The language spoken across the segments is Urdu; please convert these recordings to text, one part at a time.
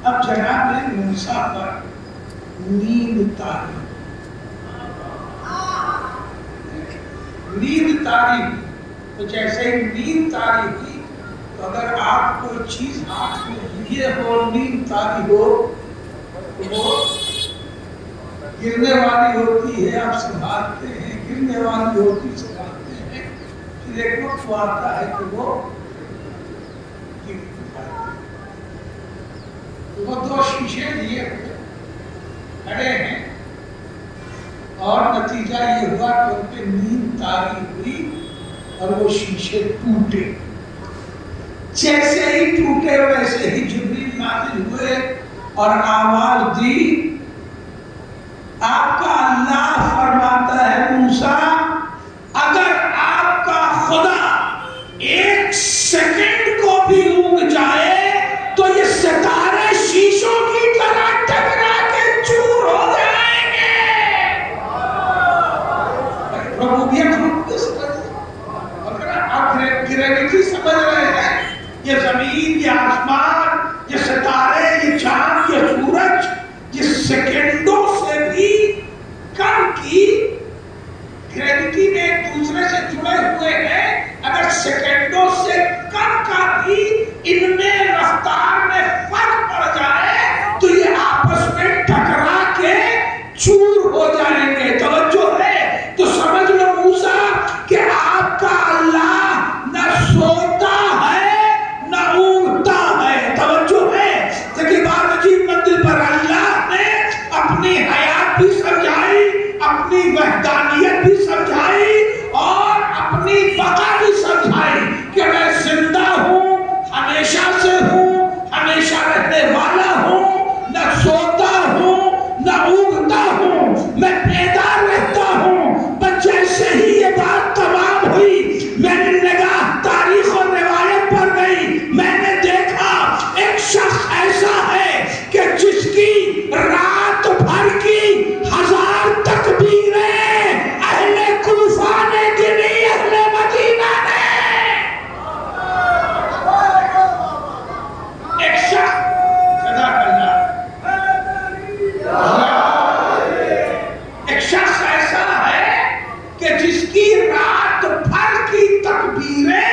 اب جناب موسیٰ پر نیند تاری، نیند تاری، تو جیسے ہی نیند تاری ہوئی تو اگر آپ کوئی چیز ہاتھ میں لیے ہو نیند تاری ہو تو وہ گرنے والی ہوتی ہے، آپ سنبھالتے ہیں، گرنے والی ہوتی سنبھالتے ہیں، پھر ایک وقت وہ آتا ہے کہ وہ وہ دو شیشے لیے ہوئے کھڑے ہیں اور نتیجہ یہ ہوا کہ ان پہ نیند طاری ہوئی اور وہ شیشے ٹوٹے. جیسے ہی ٹوٹے ویسے ہی جبریل نازل ہوئے اور آواز دی. آپ کا اللہ فرماتا ہے موسیٰ اگر آپ کا خدا ایک سیکنڈ کو بھی اونگ جائے تو یہ ستارے شیشوں کی طرح ٹکرا کے چور ہو جائیں گے. آپ گریویٹی سمجھ رہے ہیں؟ یہ زمین، یہ آسمان، یہ ستارے، یہ چاند، یہ سورج، یہ سیکنڈوں سے بھی کم کی گریویٹی میں ایک دوسرے سے جڑے ہوئے ہیں. اگر سیکنڈوں سے کم کا بھی ان میں رفتار میں فرق پڑ جائے تو یہ آپس میں ٹکرا کے چور ہو جائیں گے. توجہ ہے؟ تو سمجھ لو موسیٰ کہ آپ کا اللہ نہ سوتا ہے نہ اونگتا ہے. توجہ ہے؟ لیکن بات عجیب منزل پر اللہ نے اپنی حیات بھی سمجھائی، اپنی وحدانیت بھی سمجھائی اور اپنی بقا بھی سمجھائی کہ میں زندہ ہوں، ہمیشہ سے ہوں، ہمیشہ رہنے والا ہوں، نہ سوتا ہوں نہ اونگتا ہوں، میں بیدار رہتا ہوں. بس جیسے ہی یہ بات تمام ہوئی میری نگاہ تاریخ و روایت پر گئی. میں نے دیکھا ایک شخص ایسا ہے کہ جس کی رات بھر کی 1000 تکبیریں اہل کوفہ نے گنی، اہل مدینہ نے. ایک شخص ایک شخص ایسا ہے کہ جس کی رات بھر کی تکبیریں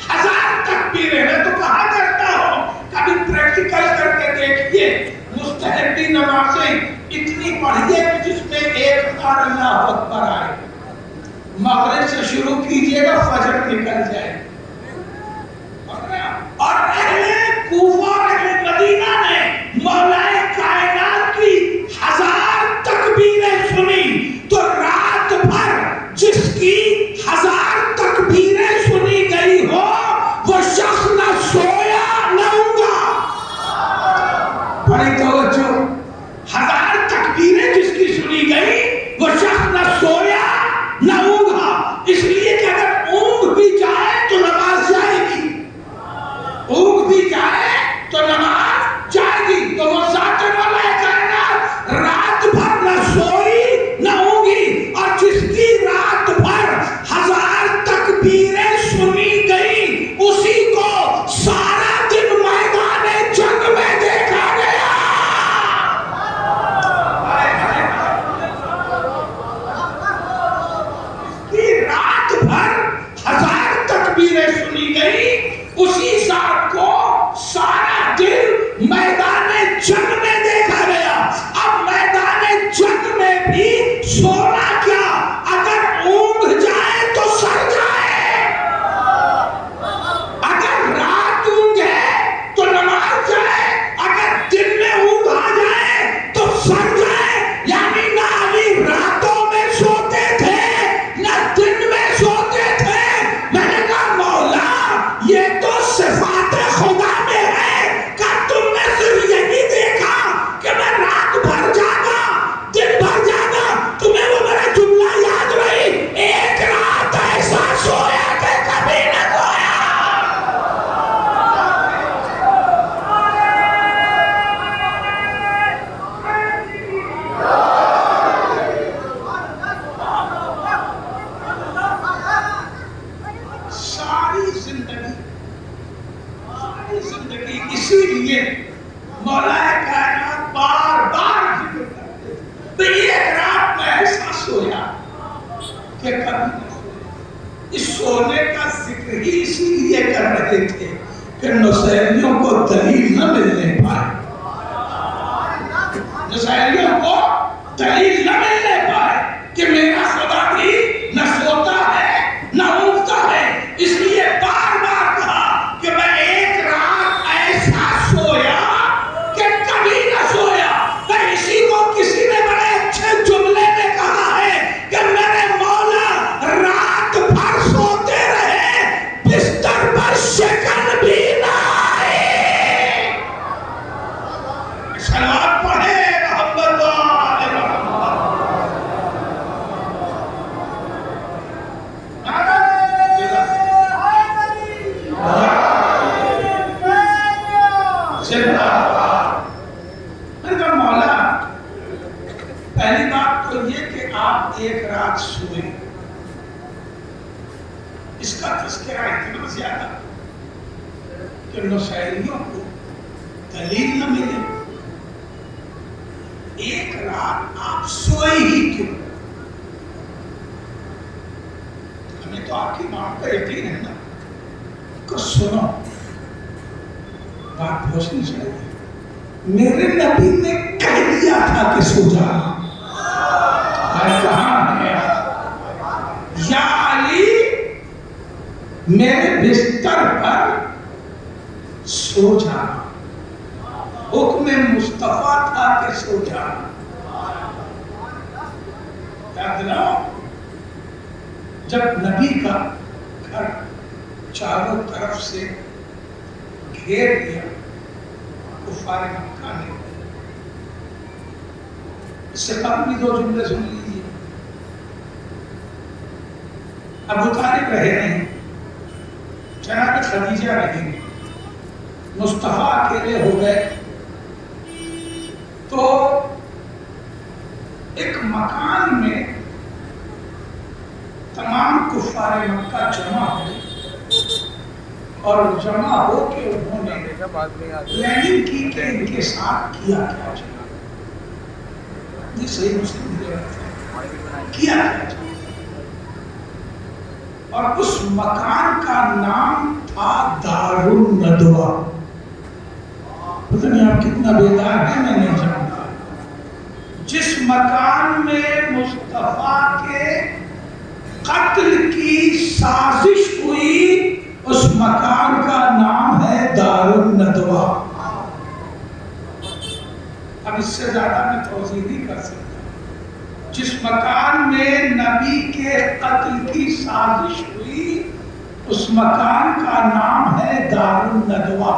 1000 تکبیریں. میں تو کہا کرتا ہوں کبھی پریکٹیکل کر کے دیکھیے. مستحبی نمازیں اتنی پڑھیے کہ جس میں 1000 اللہ اکبر آئے. مغرب سے شروع کیجئے گا فجر نکل جائے. اور اہل کوفہ اور اہل مدینہ نے مولا کائنات کی 1000 تکبیریں سنی تو رات بھر جس کی 1000 تکبیریں سنی گئی ہو وہ شخص نہ سویا نہ اونگا. بڑی توجہ. 1000 تکبیریں جس کی سنی گئی وہ شخص نہ سویا نہ اونگا. اس لیے کہ اگر اونگ بھی جائے تو نماز جائے گی، اونگ بھی جائے تو نماز جائے گی. تو وہ ذات مولا کائنات رات بھر نہ سوئی نہ اونگی. اور جس کی رات بھر 1000 تکبیریں سنی گئی اسی کو سارا دن میدان جنگ میں دیکھا گیا. رات بھر 1000 تکبیریں سنی گئی اسی ذات کو سارا دن میدان جنگ میں دیکھا گیا. اب میدان جنگ میں بھی سونا کیا، اگر اونگ جائے تو سر جائے، اگر رات اونگ ہے تو نماز جائے، اگر دن میں اونگ آ جائے تو سر جائے. یعنی نہ علی راتوں میں سوتے تھے نہ دن میں سوتے تھے. میں نے کہا مولا یہ تو صفات خدا میں ہے. کہا تم نے صرف یہی دیکھا کہ میں رات بھر جاگا دن بھر جاگا. تمہیں وہ میرا جملہ یاد رہی، ایک رات ایسا سویا کہ کبھی نہ سویا. ساری زندگی اسی لیے مولا کائنات بار بار ذکر کرتے تھے. تو ایک رات میں ایسا سویا کہ کبھی نہ سویا. اس سونے کا ذکر ہی اسی لیے کر رہے تھے کہ نصیریوں کو دلیل نہ ملنے پائے. نصیریوں کو دلیل نہ ملنے پائے کہ میرا خدا بھی نہ سوتا ہے نہ اٹھتا ہے. اس لیے بار بار کہا کہ میں ایک رات ایسا سویا کہ کبھی نہ سویا. تو اسی کو کسی نے بڑے اچھے جملے میں کہا ہے کہ میرے مولا رات بھر سوتے رہے بستر پر شکن بھی نہ آئے. صلوات پڑھے محمد والے محمد. پہلی بات تو یہ کہ آپ ایک رات سوئے. اس کا تذکرہ اتنا زیادہ کہ نصیریوں کو دلیل نہ ملے. ایک رات آپ سوئے ہی کیوں؟ ہمیں تو آپ کی بات کا یقین ہے نا کہ سنو بات پوچھنی چاہیے. میرے نبی نے کہہ دیا تھا کہ سو جانا. کہاں ہے یا علی میرے بستر پر سو جانا. حکم مصطفیٰ تھا کہ سو جانا. یاد دلاؤ جب نبی کا گھر چاروں طرف سے گھیر لیا کفار مکہ نے. اس سے قبل بھی دو جملے سن لیجیے. ابو طالب رہے نہیں, جناب خدیجہ رہیں گے, مصطفیٰ اکیلے ہو گئے. تو ایک مکان میں تمام کفار مکہ جمع ہوئے اور جمع ہو کے انہوں نے پلاننگ کی کہ ان کے ساتھ کیا کیا جائے. یہ صحیح مسلم کیا کیا جائے. اور اس مکان کا نام تھا دار الندوہ. پتہ نہیں آپ کتنا بیدار ہیں میں نہیں جانتا. جس مکان میں مصطفیٰ کے قتل کی سازش ہوئی اس مکان کا نام ہے دار الندوہ. اب اس سے زیادہ میں توضیح نہیں کر سکتا. جس مکان میں نبی کے قتل کی سازش ہوئی اس مکان کا نام ہے دار الندوہ.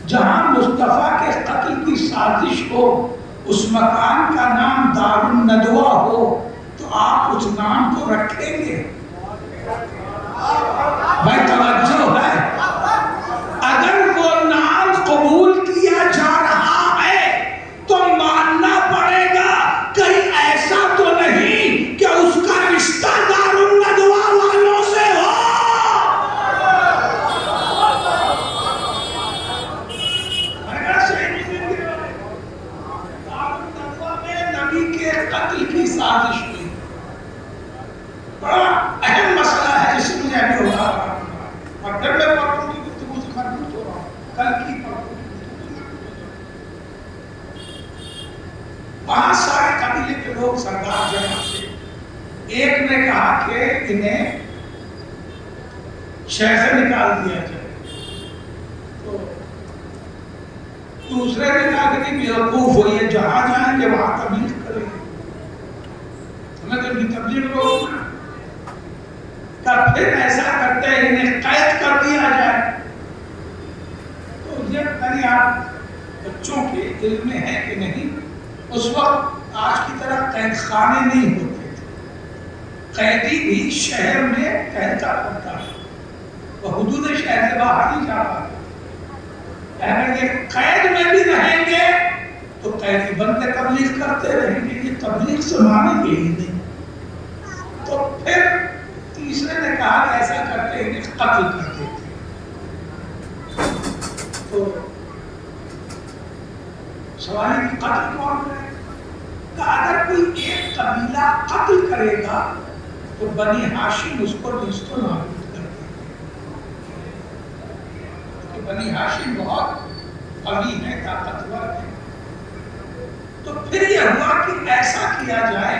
جہاں مصطفیٰ کے قتل کی سازش ہو اس مکان کا نام دار الندوہ ہو تو آپ اس نام کو رکھیں گے؟ بھائی توجہ ہے. اگر وہ نام قبول کیا جا رہا ہے تو ماننا پڑے گا کہیں ایسا تو نہیں کہ اس کا رشتہ دار الندوہ والوں سے ہو. نبی کے قتل کی سازش ہوئی. بڑا اہم مسئلہ ہے جس میں ابھی ہوتا رہا اور پھر میں پڑھوں کی گفتگو سے خربوط ہو رہا ہوں. کل کی پڑھوں وہاں سارے قبیلے کے لوگ سردار جمع سے. ایک نے کہا کہ انہیں شہر سے نکال دیا جائے. تو دوسرے نے کہا کہ نہیں بیوقوف ہوئیے, جہاں جائیں گے وہاں تبلیغ کریں گے, ہمیں تو ان کی تبلیغ روکنا. پھر ایسا کرتے ہیں انہیں قید کر دیا جائے. تو یہ پتہ نہیں آپ بچوں کے دل میں ہے کہ نہیں, اس وقت آج کی طرح قید خانے نہیں ہوتے تھے. قیدی بھی شہر میں قید کا پڑتا ہے, وہ حدود شہر سے باہر نہیں جا پاتا. اگر یہ قید میں بھی رہیں گے تو قیدی بن کے تبلیغ کرتے رہیں گے, یہ تبلیغ سے مانیں گے ہی نہیں. تو پھر تیسرے نے کہا کہ ایسا کرتے ہیں کہ قتل کر دیتے. تو سوال کی قتل کون کرے گا؟ اگر کوئی ایک قبیلہ قتل کرے گا تو بنی ہاشم اس کو نیست و نابود کر دے گا، بنی ہاشم بہت قوی ہے، طاقتور ہے۔ تو پھر یہ ہوا کہ ایسا کیا جائے،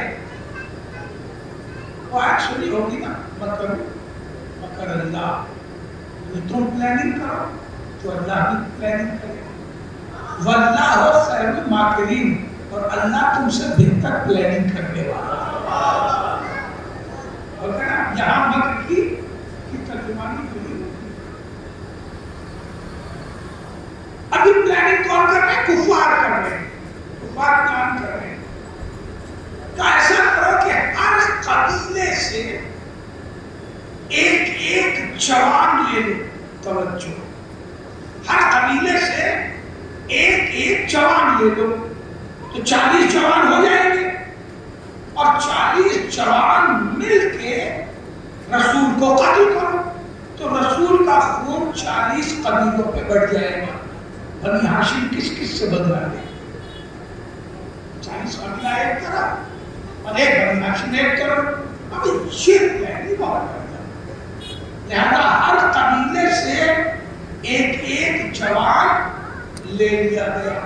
وہ آج سنی ہوگی نا، مکر مکر اللہ، تم پلاننگ کرو تو اللہ بھی پلاننگ کرے، واللہ خیر الماکرین، اور اللہ تم سے بہتر پلاننگ کرنے والا۔ اور یہاں مکر کی ترجمانی ہوئی، ابھی پلاننگ کون کر رہے ہیں؟ کفار کر رہے ہیں، کفار پلان کر رہے ہیں۔ تو ایسا کرو کہ ہر قبیلے سے ایک ایک جوان لے لو، توجہ، ہر قبیلے سے ایک ایک جوان لے لو، تو 40 جوان ہو جائیں گے، اور 40 جوان مل کے رسول کو قتل کرو، تو رسول کا خون 40 قبیلوں پہ بڑھ جائے گا۔ بنی ہاشم کس کس سے بدلا لے؟ 40 قبیلہ ایک طرف اور ایک بنی ہاشم ایک طرف، ابھی یہ پلاننگ اور کرتا، لہذا ہر قبیلے سے ایک ایک جوان لے لیا گیا۔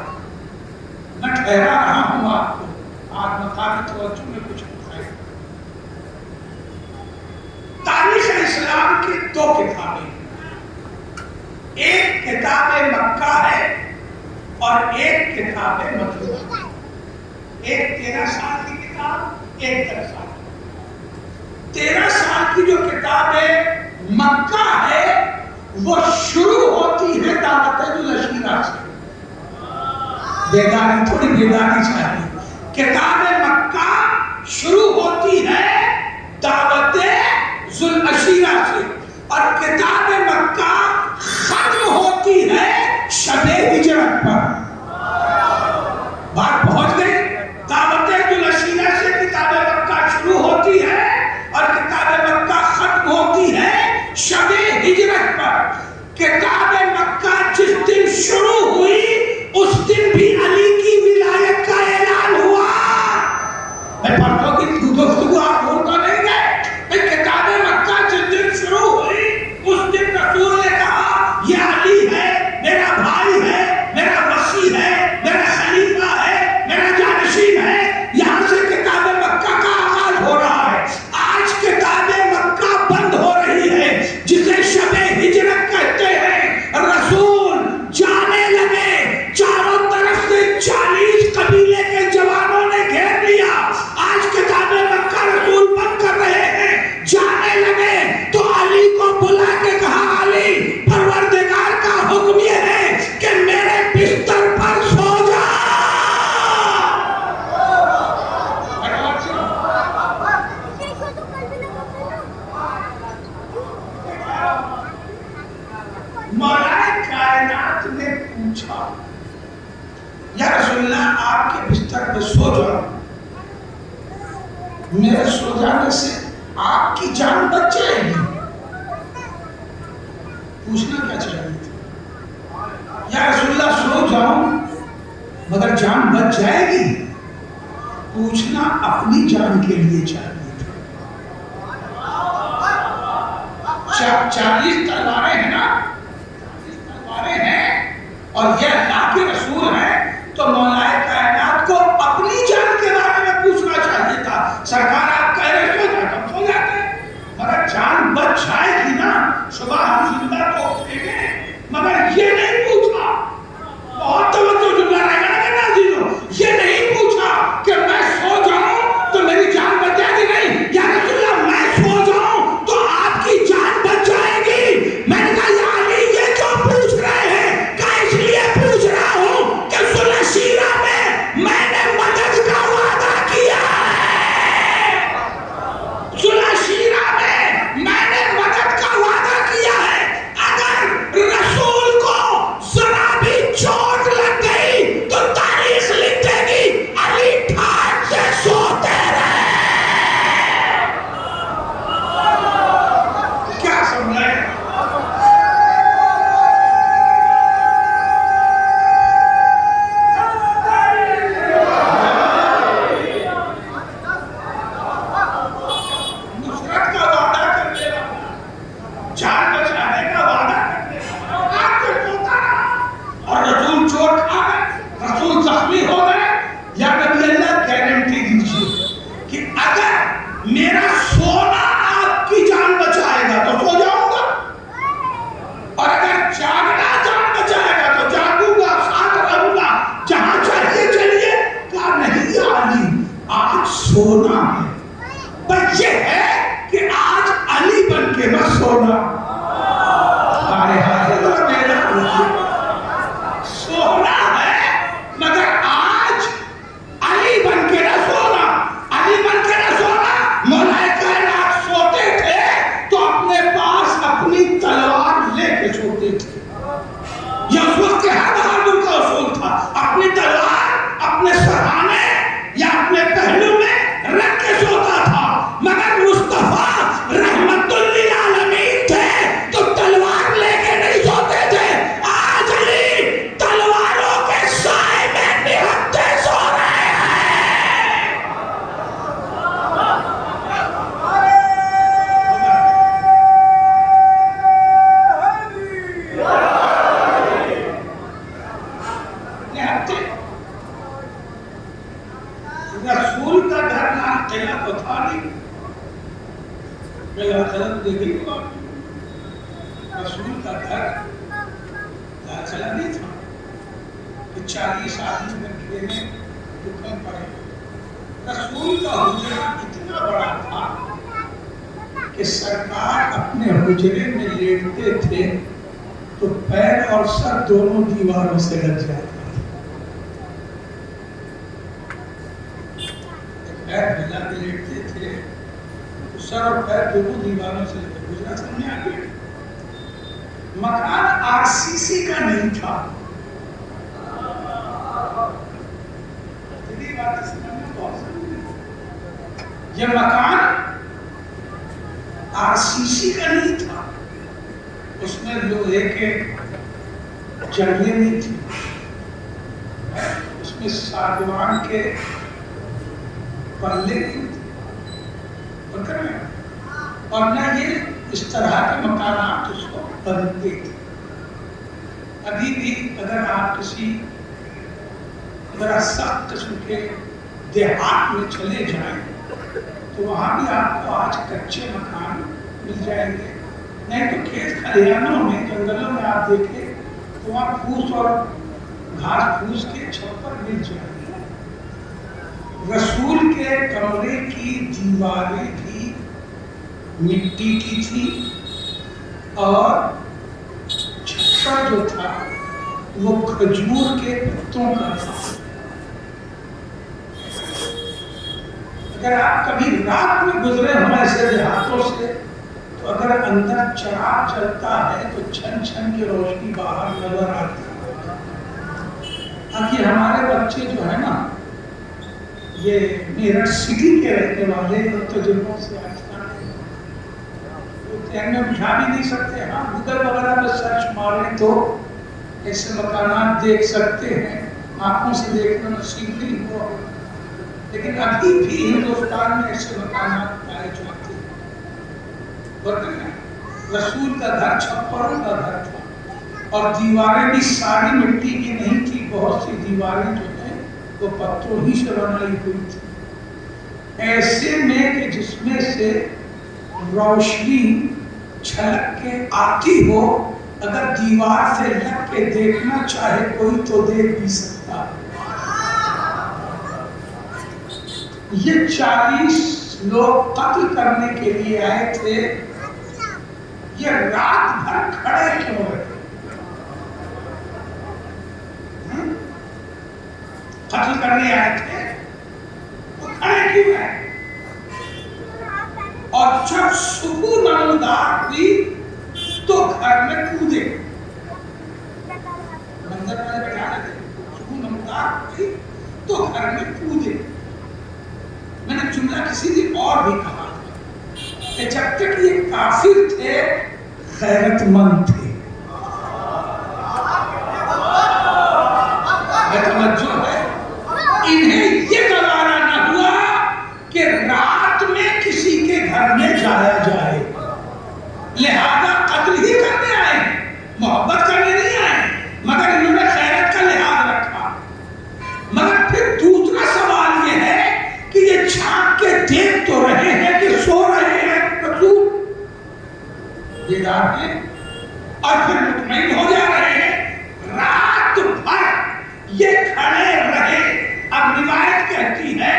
میں ٹھہرا رہا ہوں آپ کو، آج مقامی توجہ میں کچھ بتائیں۔ تاریخ اسلام کی 2 کتابیں، ایک کتاب مکہ ہے اور ایک کتاب مدینہ، ایک 13 سال کی کتاب، ایک 10 سال کی۔ 13 سال کی جو کتاب مکہ ہے وہ شروع ہوتی ہے دعوت العشیرہ سے، بیداری، تھوڑی بیداری چاہیے۔ کتاب مکہ شروع ہوتی ہے دعوت ذوالعشیرہ سے، اور کتاب مکہ ختم ہوتی ہے شب ہجرت پر۔ بات پہنچ گئی؟ دعوت ذوالعشیرہ سے کتاب مکہ شروع ہوتی ہے اور کتاب مکہ ختم ہوتی ہے شب ہجرت پر۔ کتاب مکہ جس دن شروع ہوئی اس دن بھی علی کی ولایت کا اعلان ہوا۔ میں پڑھتا ہوں کہ گفتگو آپ بھول تو نہیں گئے، کتاب مکہ جس دن شروع ہوئی اس دن رسول نے کہا یہ علی ہے، میرا بھائی ہے، میرا وصی ہے، میرا خلیفہ ہے، میرا جانشین ہے۔ یہاں سے کتاب مکہ کا آغاز ہو رہا ہے۔ آج کتاب مکہ بند ہو رہی ہے جسے شب ہجرت کہتے ہیں۔ رسول جانے لگے، چاروں طرف سے 40 قبیلے کے جوانوں نے گھیر لیا۔ آج کتاب مکہ رسول بند کر رہے ہیں، جانے لگے تو علی کو بلا کے کہا علی پروردگار کا حکم یہ ہے کہ میرے بستر پر سو جا۔ مولا کائنات نے پوچھا یا رسول اللہ آپ کے بستر پہ سو جاؤ، میرے سو جانے سے آپ کی جان بچ جائے گی؟ پوچھنا کیا چاہیے تھا؟ یا رسول اللہ سو جاؤں مگر جان بچ جائے گی؟ پوچھنا اپنی جان کے لیے چاہیے تھا۔ 40 تلواریں ہیں نا، 40 تلواریں ہیں اور یہ اللہ کے رسول ہیں، تو مولا کائنات کو اپنی جان کے بارے میں پوچھنا چاہیے تھا۔ سرکار آپ کہہ رہے سو جاتے ہم سو جاتے، مگر جان بچ جائے گی نا، صبح ہم زندہ تو اٹھیں گے، مگر یہ نہیں پوچھا۔ بہت توجہ جملہ رہے گا نا ناظرینو، یہ نہیں پوچھا کہ میں سو جاؤں تو میری جان بچ جائے گی، نہیں، یا رسول اللہ میں سو جاؤں تو آپ کی جان بچ جائے گی۔ میں نے کہا یا علی یہ کیوں پوچھ رہے ہیں؟ کہا اس لیے پوچھ یہ اس وقت کے ہر بہادر کا اصول تھا، اپنی تلوار اپنے سرہانے یا اپنے پہلو میں رکھ کے سوتا تھا، مگر مصطفیٰ رحمت للعالمین تھے تو تلوار لے کے نہیں سوتے تھے۔ آج علی تلواروں کے سائے میں نہتے سو رہے ہیں۔ رسول کا گھر نام قلعہ تو تھا نہیں، قلعہ قلعہ دیکھیں گے رسول کا گھر قلعہ نہیں تھا کہ 40 آدمی گھر میں دکھن پڑے۔ رسول کا حجرہ اتنا بڑا تھا کہ سرکار اپنے حجرے میں لیٹتے تھے تو پیر اور سر دونوں دیواروں سے لگ جاتا تھا۔ پیر ہلا کے لیٹتے تھے تو سر اور پیر دونوں دیواروں سے لگ جاتا۔ حجرہ سمجھے آگے؟ مکان RCC کا نہیں تھا۔ یہ مکان RCC کا نہیں تھا، اس میں لوہے کے جنگلیں نہیں تھی، اس میں ساگوان کے پلے نہیں تھے، اور نہ یہ اس طرح کے مکانات اس کو بنتے تھے۔ ابھی بھی اگر آپ کسی ذرا سخت قسم کے دیہات میں چلے جائیں تو وہاں بھی آپ کو آج کچے مکان مل جائیں گے، نہیں تو کھیت کھلیانوں میں جنگلوں میں آپ دیکھیں تو وہاں پھوس اور گھاس پھوس کے چھپر مل جائیں گے۔ رسول کے کمرے کی دیواریں بھی مٹی کی تھی اور چھپر جو تھا وہ کھجور کے پتوں کا تھا۔ اگر آپ کبھی رات میں گزرے ہوں ایسے دیہاتوں سے تو اگر اندر چراغ جلتا ہے تو چھن چھن کی روشنی باہر نظر آتی ہے۔ تاکہ ہمارے بچے جو ہے نا یہ میرٹھ سٹی کے رہنے والے تجربوں سے آشنا ہیں، وہ ذہن میں بجھا بھی نہیں سکتے۔ ہاں گوگل وغیرہ میں سرچ ماریں تو ایسے مکانات دیکھ سکتے ہیں، آنکھوں سے دیکھنا نصیب نہیں ہوا، لیکن ابھی بھی ہندوستان میں ایسے مکانات پائے جاتے ہیں۔ رسول کا گھر چھپروں کا گھر تھا اور دیواریں بھی ساری مٹی کی نہیں تھی، بہت سی دیواریں جو ہیں وہ پتھروں ہی سے بنائی ہوئی تھی، ایسے میں کہ جس میں سے روشنی چھلک کے آتی ہو، اگر دیوار سے لگ کے دیکھنا چاہے کوئی تو دیکھ بھی سکتا ہے۔ یہ 40 لوگ قتل کرنے کے لیے آئے تھے، یہ رات بھر کھڑے کیوں رہے؟ قتل کرنے آئے تھے وہ کھڑے کیوں رہے؟ اور جب صبح نمودار ہوئی تو گھر میں کودے، منظر میں بیٹھا رہے، صبح نمودار ہوئی تو گھر میں کودے۔ میں نے جملہ کسی دن اور بھی کہا کہ جب تک یہ کافر تھے غیرت مند تھے۔ توجہ ہے، انہیں یہ گوارا نہ ہوا کہ رات میں کسی کے گھر میں جایا جائے، لہذا قتل ہی کرنے آئے، محبت کرنے نہیں آئے، مگر انہوں نے خیرت کا لحاظ رکھا۔ مگر پھر دوسرا سوال یہ ہے کہ یہ جھانک کے دیکھ تو رہے ہیں کہ سو رہے ہیں رسول، بیدار ہیں، اور پھر مطمئن ہو جا رہے ہیں۔ رات بھر یہ کھڑے رہے۔ اب روایت کہتی ہے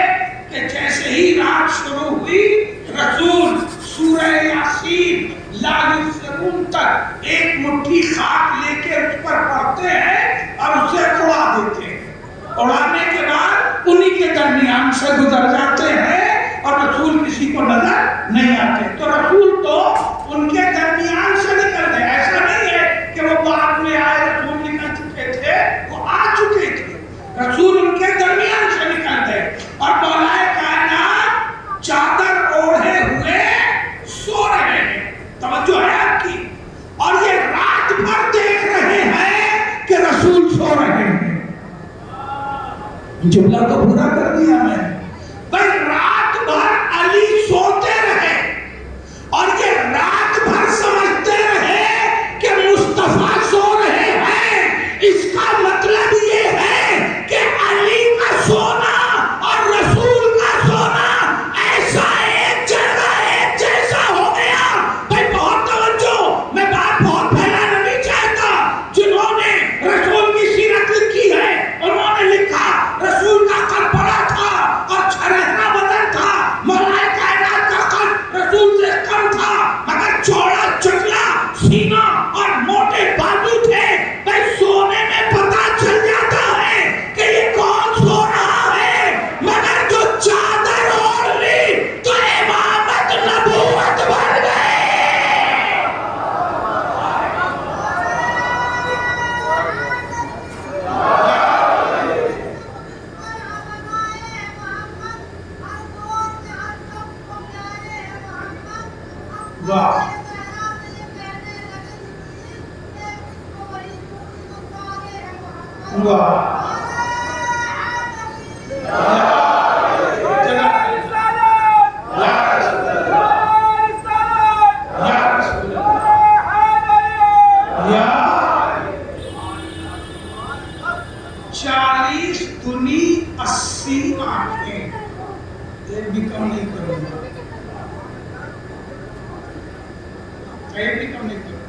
کہ جیسے ہی رات شروع ہوئی، رسول سورہ یاسین لا یسرون تک ایک مٹھی خاک لے کے اس پر پڑتے ہیں اور اسے اڑا دیتے ہیں۔ اڑانے کے بعد انہی کے درمیان سے گزر جاتے ہیں اور رسول کسی کو نظر نہیں آتے۔ تو رسول تو ان کے درمیان سے نکل گئے، ایسا نہیں ہے کہ وہ بعد جملہ تو پورا کر دیا میں. بھائی رات بھر علی سوتے رہے اور یہ رات بھر سمجھتے رہے کہ مصطفیٰ سو رہے ہیں. اس کا مطلب یہ ہے کہ علی کا سونا اور رسول کا سونا ایسا ایک جگہ ایک جیسا ہو گیا. بھائی بہت توجہ، میں بات بہت پھیلانا نہیں چاہتا. جنہوں نے رسول کی سیرت لکھی ہے انہوں نے لکھا رسول کا قد بڑا تھا اور چھرہنا بدن تھا. مولا کائنات کا قد رسول سے کم تھا مگر چوڑا چکلا سینہ اور موٹے بازو تھے. بھائی سونے میں پتا چل جاتا ہے کہ یہ کون سو رہا ہے، مگر جو چادر اوڑھ لی تو امامت نبوت بن گئے. واہ واہ چالیس دنی 80 آنکھیں، ایک بھی کم نہیں کروں گا، ایک بھی کم نہیں کروں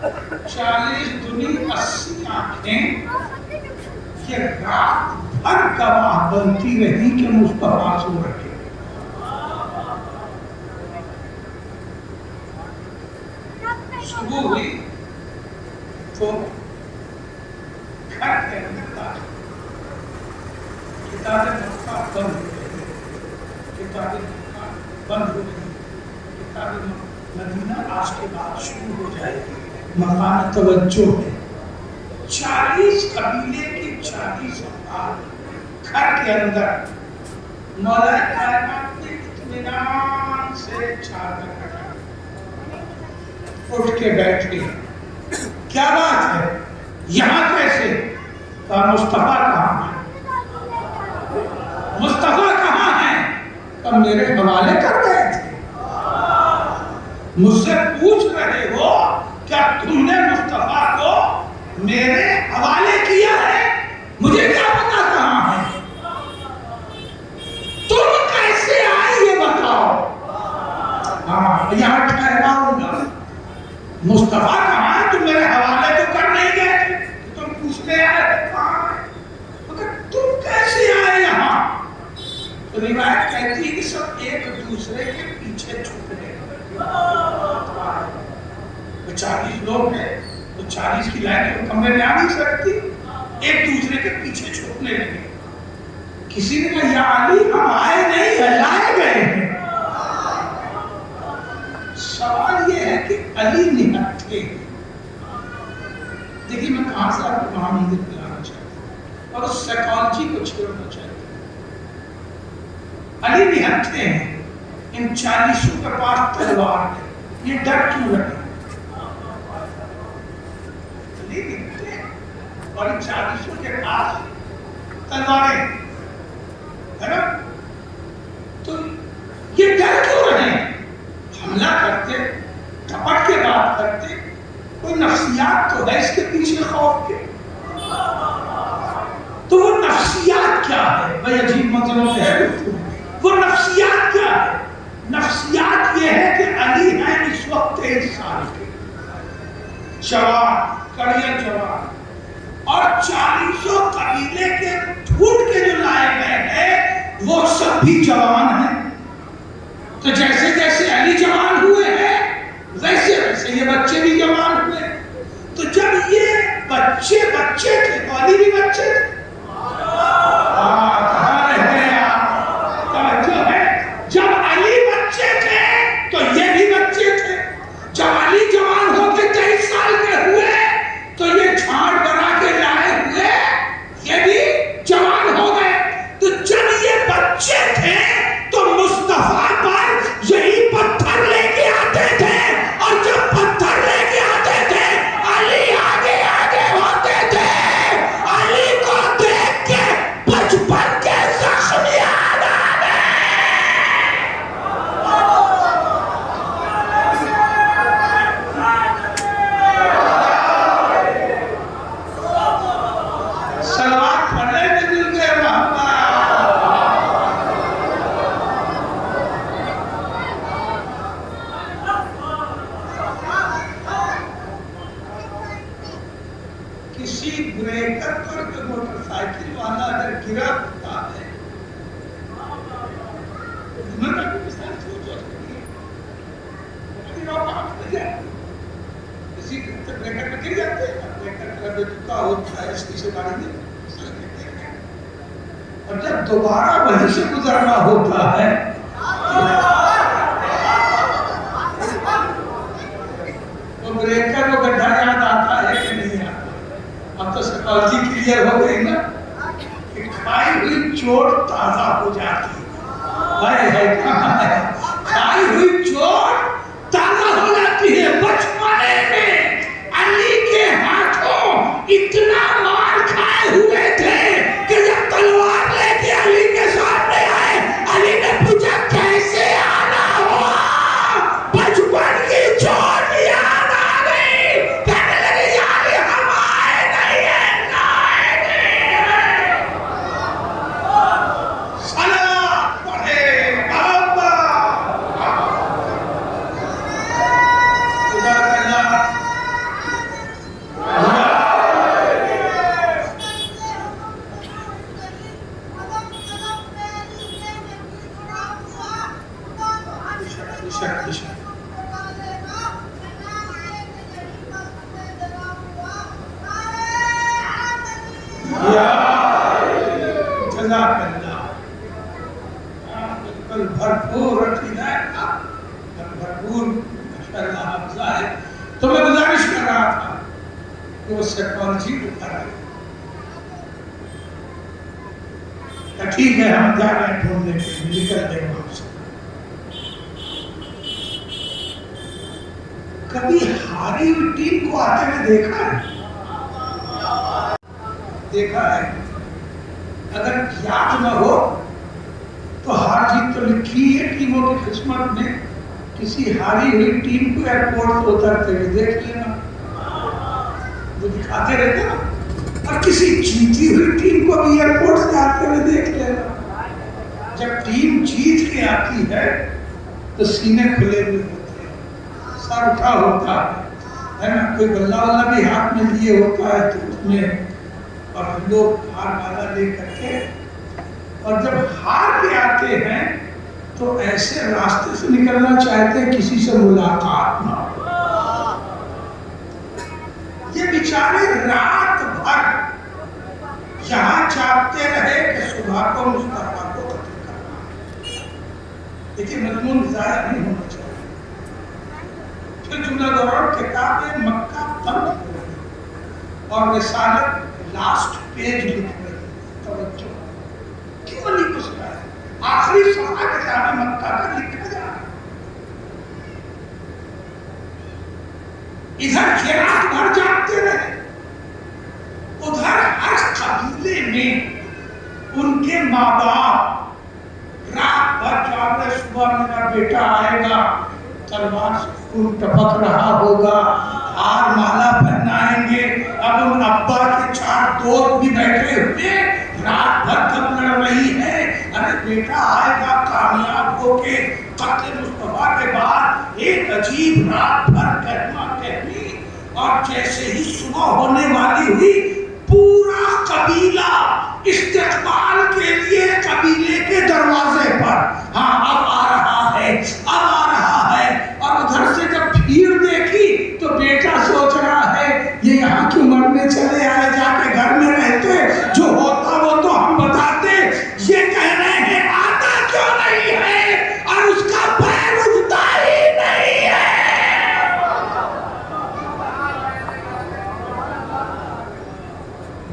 گا. 40 دنی 80 آنکھیں یہ رات بھر گواہ بنتی رہی کہ مصطفیٰ سو رہے. صبح ہوئی تو گھر کے اندر کتاب مکہ بند ہو گئی، کتاب مکہ بند ہو گئی. کتاب مدینہ آج کے بعد شروع ہو جائے گی. مکان توجہ ہے. 40 قبیلے کی 40 افراد گھر کے اندر مولا کائنات نے اطمینان سے چادر کٹا اٹھ کے بیٹھ گئے. کیا بات ہے، یہاں کیسے؟ کہا مصطفیٰ کہاں ہے؟ مصطفیٰ کہاں ہے؟ کہا میرے حوالے کر گئے تھے. مجھ سے پوچھ رہے ہو کیا تم نے مصطفیٰ کو میرے حوالے کیا ہے؟ مجھے کیا پتا کہاں ہے؟ تم کیسے آئے یہ بتاؤ. ہاں یہاں ٹھہراؤں گا. مصطفیٰ کہاں ہے؟ تم میرے حوالے تو کر نہیں گئے، تم پوچھتے آئے کہاں ہے، مگر تم کیسے آئے یہاں؟ تو روایت کہتی ہے کہ سب ایک دوسرے کے پیچھے چھپ گئے. 40 لوگ ہیں تو 40 کی لائن تو کمرے میں آ نہیں سکتی، ایک دوسرے کے پیچھے چھپنے لگے. کسی نے کہا یا علی ہم آئے نہیں ہیں، لائے گئے ہیں. سوال یہ ہے کہ علی نہتھے. دیکھیے میں کہاں سے آپ کو وہاں منظر دلانا چاہتا ہوں اور اس سائیکالوجی کو چھوڑنا چاہتا ہوں. علی نہتھے ہیں، ان 40 کے پاس تلوار ہے. یہ ڈر کیوں رہے؟ اور ان 40 کے پاس تلواریں ہے نا، تو یہ ڈر کیوں رہے؟ حملہ کرتے، ٹپٹ کے بات کرتے، کوئی نفسیات تو ہے اس کے پیچھے خوف کے. تو وہ نفسیات کیا ہے؟ بھائی عجیب مطلب ہے. وہ نفسیات کیا ہے؟ نفسیات یہ ہے کہ علی ہیں اس وقت 23 سال کے جوان، کڑیا جوان، اور 40 قبیلے کے ڈھونڈ کے جو لائے گئے ہیں وہ سب بھی جوان ہیں. تو جیسے جیسے علی جوان ہوئے ہیں ویسے ویسے یہ بچے بھی جوان ہوئے. تو جب یہ بچے تھے تو علی بھی بچے تھے. کہاں رہے آپ؟ توجہ ہے. جب علی بچے تھے تو یہ بھی بچے تھے. جب علی جوان ہو کے 23 سال کے ہوئے تو یہ جھاڑ بنا کے لائے ہوئے یہ بھی جوان ہو گئے. تو جب یہ بچے تھے تو مصطفیٰ پر یہی پتھر لے کے آتے تھے، اور جب پتھر لے کے آتے تھے علی آگے آگے ہوتے تھے. علی کو کسی بریکر پر کوئی موٹر سائیکل والا اگر گرا ہوتا ہے، کسی بریکر پہ گر جاتے ہیں، بریکر کا جو ٹکا ہوتا ہے اس کی سے گاڑی میں اور جب دوبارہ وہیں سے گزرنا ہوتا ہے تو بریکر کو گڈھا یاد آتا ہے کہ نہیں آتا؟ اب تو سائیکالوجی کلیئر ہو گئی نا کہ کھائی ہوئی چوٹ تازہ ہو جاتی ہے، کھائی ہوئی چوٹ تازہ ہو جاتی ہے۔ بچپنے میں علی کے ہاتھوں اتنا مار کھائے ہوئے تھے کہ جب تلوار لے کے علی کے سامنے آئے، علی نے پوچھا کیسے آنا ہوا؟ بچپن کی چوٹ یاد آ گئی، کہنے لگے یا علی ہم آئے نہیں ہیں، نہ آئے نہیں ہیں۔ صلوات پڑھے بابا خدا اللہ بھرپور تو میں گزارش کر رہا تھا کہ وہ سائیکالوجی کو کر رہے ہیں، ٹھیک ہے ہم جا رہے ہیں ڈھونڈنے کے لیے، نکل دیں گے آپ سے۔ کبھی ہاری ہوئی ٹیم کو آتے ہوئے دیکھا ہے؟ دیکھا ہے؟ اگر یاد نہ ہو تو ہار جیت تو لکھی ہے ٹیموں کی قسمت میں، کسی ہاری ہوئی ٹیم کو ایئرپورٹ سے اترتے ہوئے دیکھ لینا، وہ دکھاتے رہتے نا، اور کسی جیتی ہوئی ٹیم کو بھی ایئرپورٹ سے آتے ہوئے دیکھ لینا۔ جب ٹیم جیت کے آتی ہے تو سینے کھلے ہوئے ہوتے ہیں، سر اٹھا ہوتا ہے نا، کوئی بلہ والا بھی ہاتھ میں لیے ہوتا ہے تو اس میں، اور ہم لوگ ہار والا لے کر کے، اور جب ہار کے آتے ہیں تو ایسے راستے سے نکلنا چاہتے ہیں کسی سے ملاقات نہ ہو۔ یہ بیچارے رات بھر یہاں چاہتے رہے کہ صبح کو مصطفیٰ کو قتل کرنا، لیکن مضمون ضائع نہیں ہونا چاہیے۔ پھر جملہ دوران کتاب مکہ بند ہو گئی اور رسالت لاسٹ پیج لکھ رہی، توجہ کیوں نہیں کچھ رہا ہے؟ آخری صفحہ کتاب مکہ کا لکھا جا رہا ہے، ادھر یہ رات بھر جاگتے رہے، ادھر ہر قبیلے میں ان کے ماں باپ رات بھر جاگ رہے، صبح میرا بیٹا آئے گا، تلوار سے خون ٹپک رہا ہوگا، ہار مالا پہنائیں گے۔ اب ان ابا کے 4 دوست بھی بیٹھے ہوئے، رات بھر دم لڑ رہی ہے، ارے بیٹا آئے گا کامیاب ہو کے۔ قتل مصطفیٰ کے بعد ایک عجیب رات بھر کہنا کہنی، اور جیسے ہی صبح ہونے والی ہوئی، پورا قبیلہ استقبال کے لیے قبیلے کے دروازے پر، ہاں اب آ رہا ہے، اب آ رہا ہے۔ اور ادھر سے جب بھیڑ دیکھی تو بیٹا سوچ رہا ہے یہ یہاں کیوں مرنے چلے آئے، جا کے گھر میں رہتے، جو ہوتا وہ تو ہم بتاتے، یہ کہہ رہے ہیں آتا کیوں نہیں ہے، اور اس کا پیر اٹھتا ہی نہیں ہے۔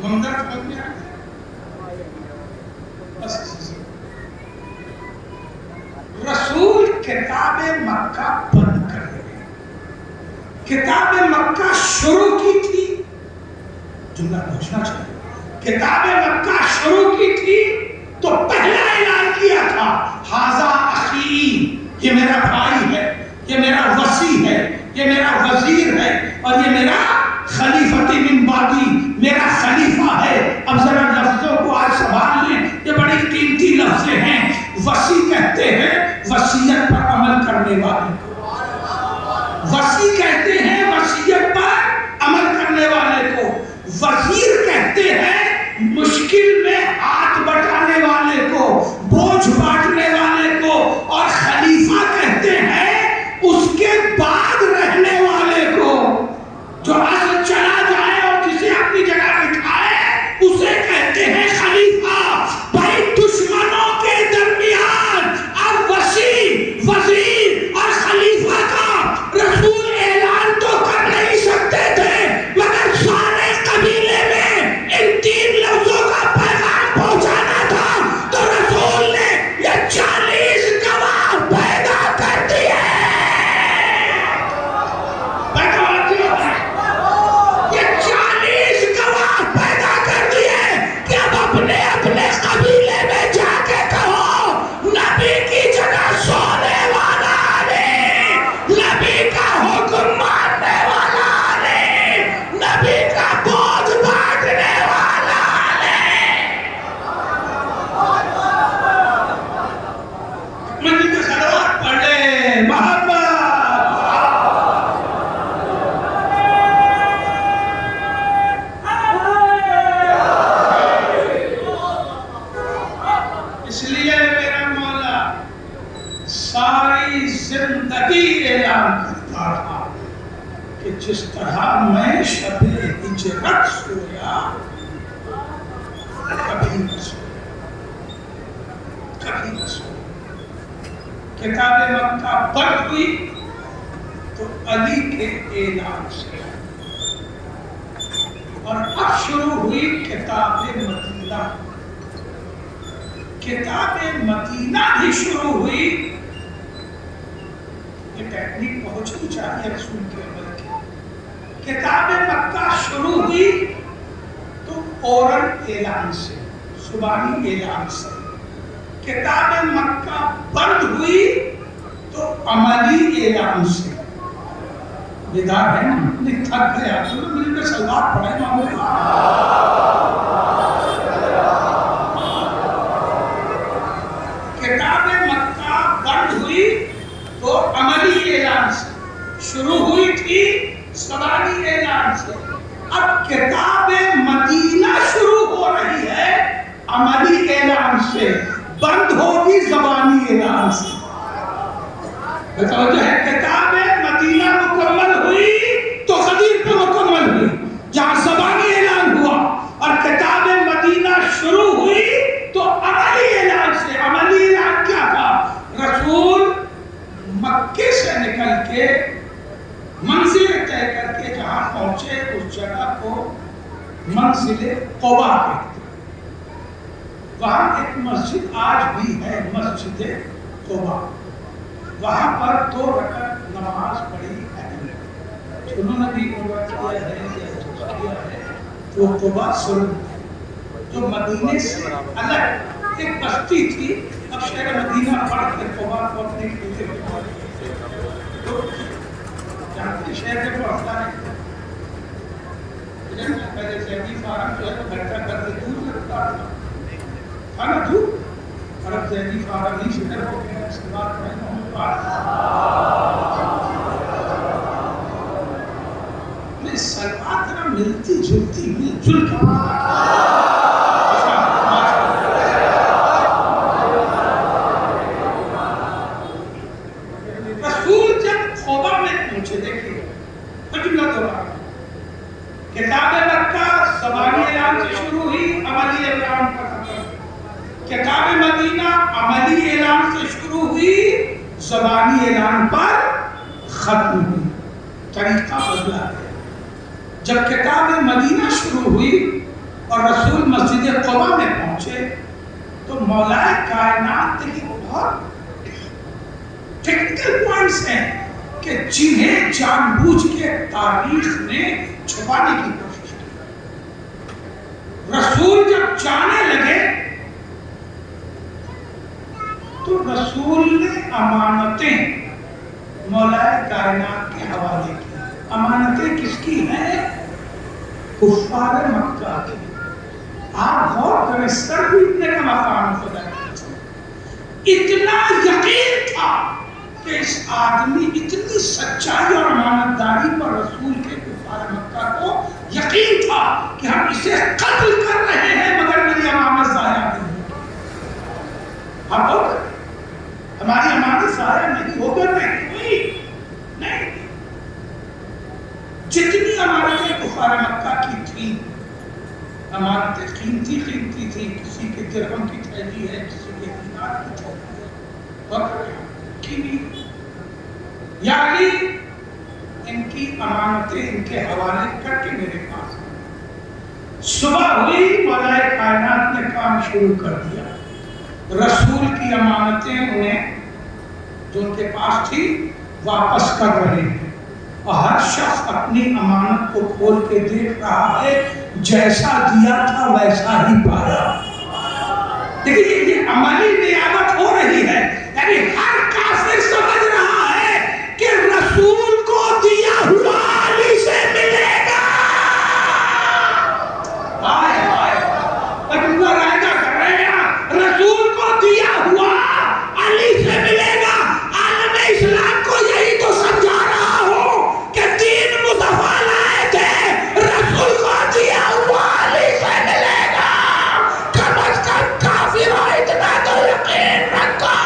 منظر سمجھ میں آیا؟ رسول کتاب مکہ بند کر دے، کتاب مکہ شروع کی تھی، جملہ پوچھنا چاہیے، کتاب مکہ شروع کی تھی تو پہلا اعلان کیا تھا ھذا اخی، یہ میرا بھائی ہے، یہ میرا وصی ہے، یہ میرا وزیر ہے، اور یہ میرا خلیفۃ من بعدی، میرا خلیفہ ہے۔ اب ذرا لفظوں کو آج سنبھال لیں، یہ بڑی قیمتی لفظ ہیں۔ وصی کہتے ہیں وصیت پر عمل کرنے والے، وصی کہتے ہیں وصیت پر عمل کرنے والے کو، وزیر کہتے ہیں مشکل میں ہاتھ بٹانے والے کو، بوجھ بانٹنے والے کو، اور خلیفہ کہتے ہیں اس کے بعد رہنے والے کو، جو اصل چلا جائے اور جسے اپنی جگہ بٹھائے اسے کہتے ہیں خلیفہ۔ بھائی دشمنوں کے درمیان اب وزیر اور خلیفہ کا رسول اعلان تو کر نہیں سکتے تھے، مگر سارے قبیلے میں ان 3 لفظوں کا پیغام پہنچانا تھا، تو رسول نے یہ 40 گواہ پیدا کر دیے۔ یہ 40 گواہ پیدا کر دیے کہ اب اپنے اپنے قبیلے میں جا کے کہو نبی کی جگہ سونے والا علی، نبی کا حکم ماننے والا علی، نبی کا بوجھ بانٹنے والا علی۔ منجد خلوات پڑھ لے محبت۔ اس لیے میرا مولا ساری زندگی اعلان کرتا رہا کہ جس طرح میں شب ہجرت سویا کبھی نہ سویا، کبھی نہ سویا۔ کتاب مکہ بند ہوئی تو علی کے اعلان سے، اور اب شروع ہوئی کتاب مدینہ۔ کتاب مدینہ بھی شروع ہوئی۔ یہ ٹیکنیک پہنچنی چاہیے رسول کے عمل کی۔ کتاب مکہ شروع ہوئی تو اورل اعلان سے، زبانی اعلان سے۔ کتاب مکہ بند ہوئی تو عملی اعلان سے۔ بیدار ہے نا؟ نہیں تھک گیا تو مل کے سلوات پڑھائے کتاب مکہ بند ہوئی تو عملی اعلان سے، شروع ہوئی تھی زبانی اعلان سے۔ اب کتاب مدینہ شروع ہو رہی ہے عملی اعلان سے، بند ہوگی زبانی اعلان سے۔ توجہ ہے، کتاب مدینہ مکمل ہوئی تو غدیر پہ مکمل ہوئی جہاں زبانی اعلان ہوا، اور کتاب مدینہ شروع ہوئی تو عملی اعلان سے۔ عملی اعلان کیا تھا؟ رسول مکے سے نکل کے منزل طے کر کے جہاں پہنچے اس جگہ کو منزل قبا کہتے ہیں۔ وہاں ایک مسجد آج بھی ہے، مسجد قبا۔ وہاں پر 2 رکعت نماز پڑھی ہے، انہوں نے بھی عمرہ کیا ہے یا کیا ہے، وہ قبا سرد جو مدینے سے الگ ایک بستی تھی۔ اب شہر مدینہ پڑھ کے قبا کو اپنے کھیتے تو جانتے شہر میں پڑھتا ہے، پہلے زیدی فارم جو ہے تو گھر کا گھر سے دور لگتا تھا نا، دور، اور اب زیدی فارم ہی شہر ہو گیا۔ اس کے بعد میں سلوات نہ ملتی جلتی، مل جل کے رسول جب قبا میں پہنچے، دیکھیے جملہ دوہرا، کتاب مکہ زبانی اعلان سے شروع ہوئی، عملی اعلان پر ختم۔ کتاب مدینہ عملی اعلان سے شروع ہوئی، زبانی اعلان پر ختم ہوئی۔ طریقہ بدلا ہے۔ جب کتاب مدینہ شروع ہوئی اور رسول مسجد قبا میں پہنچے تو مولا کائنات کے بہت ٹیکنیکل پوائنٹس ہیں کہ جنہیں جان بوجھ کے تاریخ نے چھپانے کی کوشش کی۔ رسول جب جانے لگے تو رسول نے امانتیں مولا کائنات کے حوالے کی۔ امانتیں کس کی ہیں؟ کفار مکہ کی۔ آپ غور کریں، سر پیٹنے کا مقام خدا کی۔ اتنا یقین تھا کہ اس آدمی اتنی سچائی اور امانتداری پر رسول کے کفار مکہ کو یقین یقین تھا کہ ہم اسے قتل کر رہے ہیں مگر میری امانت ضائع نہیں ہوگی. اب ہوگا ہماری امانت ضائع نہیں ہوگا. نہیں جتنی امانتیں کفار مکہ کی تھیں، امانتیں قیمتی تھی. کسی کے درہم کی تھیلی ہے، کسی کے دینار کی تھیلی ہے، یعنی ان کی امانتیں ان کے حوالے کر کے میرے پاس. صبح ہوئی مولا کائنات نے کام شروع کر دیا. رسول کی امانتیں انہیں جو ان کے پاس تھی واپس کر رہے ہیں، اور ہر شخص اپنی امانت کو کھول کے دیکھ رہا ہے، جیسا دیا تھا ویسا ہی پایا. دیکھیے یہ عملی نیابت ہو رہی ہے. یعنی ہر کافر سمجھ رہا ہے کہ رسول کو دیا ہوا علی سے ملے گا. آئے اللہ رائدہ کر رہے ہیں، رسول کو دیا ہوا علی سے ملے گا. عالم اسلام کو یہی تو سمجھا رہا ہوں کہ تین مصطفیٰ لائے تھے، رسول کو دیا ہوا علی سے ملے گا. کم از کم کافر ہو اتنا تو یقین رکھو.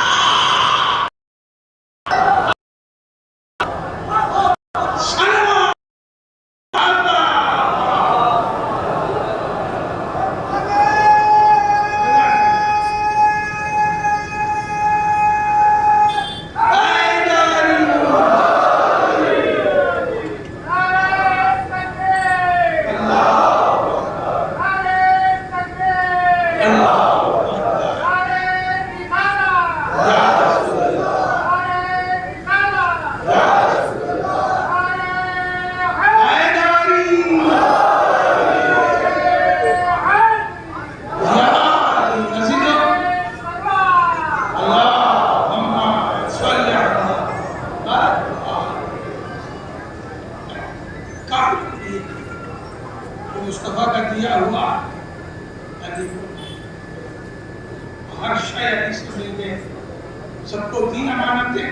مصطفیٰ کا دیا ہوا علی ہر شے علی سے مل گئے. سب کو تین امانتیں،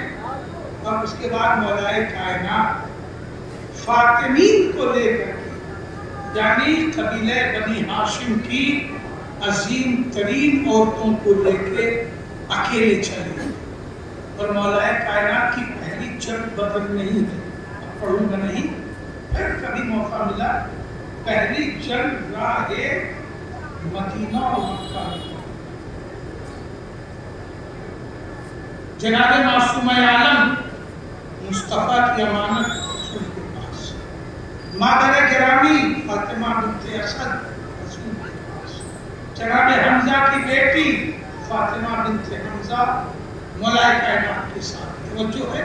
اور اس کے بعد مولا کائنات فاطمین کو لے کر، یعنی قبیلہ بنی ہاشم کی عظیم ترین عورتوں کو لے کے اکیلے چلے. اور مولا کائنات کی پہلی جنگ بدر نہیں ہے، پڑھوں گا نہیں، پھر کبھی موقع ملا. پہلی جنگ راہ مدینہ و مکہ. جناب معصوم عالم مصطفیٰ کی امانت رسول کے پاس، مادر گرامی فاطمہ بنت اسد رسول کے پاس، جناب حمزہ کی بیٹی فاطمہ بنت حمزہ مولا کائنات کے ساتھ. توجہ ہے،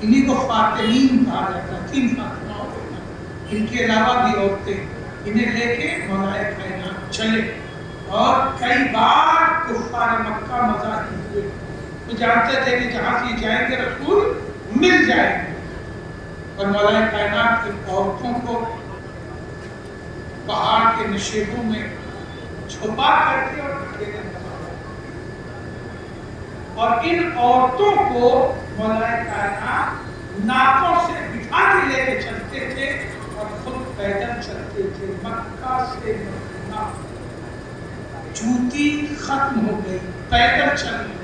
انہی کو فاطمین کہا جاتا ہے. تین فاطمہ ہوتے ہیں، ان کے علاوہ بھی عورتیں. انہیں لے کے مولا کائنات چلے، اور کئی بار کفار مکہ مزاحم ہوئے. وہ جانتے تھے کہ جہاں سے جائیں گے رسول مل جائیں گے. اور مولا کائنات کی عورتوں کو پہاڑ کے نشیبوں میں چھپا کر کے اور اکیلے رکھا. اور ان عورتوں کو مولا کائنات ناکوں سے بٹھا کے لے کے چلتے تھے اور خود پیدل چلتے تھے. مکہ سے مدینہ جوتی ختم ہو گئی، پیدل چل گئے.